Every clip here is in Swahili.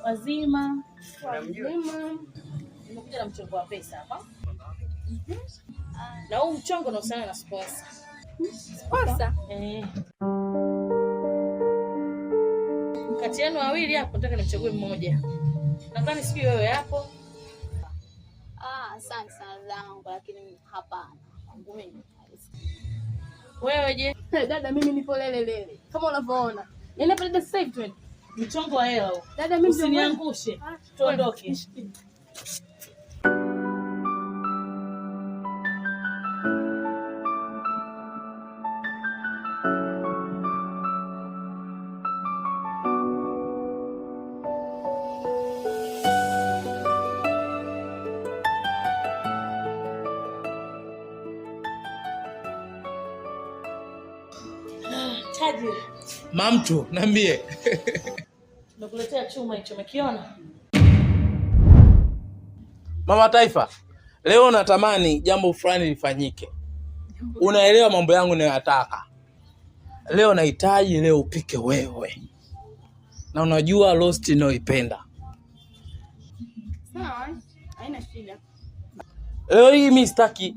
Wazima. Nimekuja na mchongo wa pesa hapa. Na huu mchongo unahusiana na sponsor. Sponsor? Kati yenu wawili hapo nataka nimchague mmoja. Nadhani sijui wewe hapo. Asante sana zangu, lakini hapana. Mimi. Wewe je? Dada mimi nipo lele. Kama unavyoona. Nenda pale sasa hivi twende. Mchongo wa hela huo. Dada mimi usiniangushe. Tuondoke. Chaji. Mamtu, niambie. Nakuletea chuma hicho, umekiona? Mama Taifa, leo natamani jambo fulani lifanyike. Unaelewa mambo yangu ninayotaka. Leo nahitaji upike wewe. Na unajua roast ninayoipenda. Sawa, haina shida. Leo hii mimi sitaki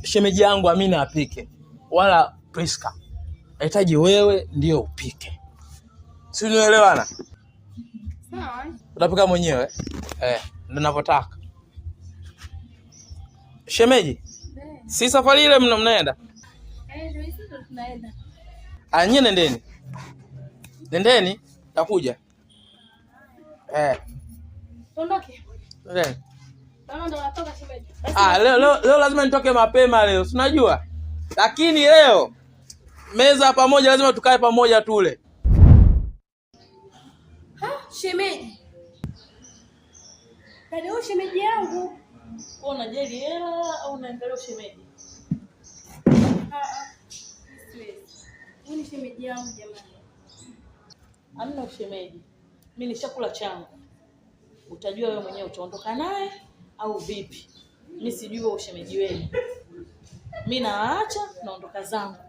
shemeji yangu Amina apike wala Priska. Nahitaji wewe ndio upike. Si unaelewana? Sawa. Utapika mwenyewe? Ndio ninavyotaka. Shemeji, si safari ile mnaenda? Ndio sisi tunaenda. Nyie nendeni. Nendeni, takuja. Tuondoke. Nendeni. Ndo natoka shemeji. Leo lazima nitoke mapema leo, si unajua? Lakini leo meza pamoja lazima tukae pamoja tule. Shemeji. Ndio shemeji yangu. Wewe unajali hela au unaangalia shemeji? Siwezi. Ni shemeji yangu jamani. Hamna ushemeji. Mimi nishakula changu. Utajua wewe mwenyewe utaondoka naye au vipi. Mimi sijui ushemeji wenu. Mimi naacha naondoka zangu.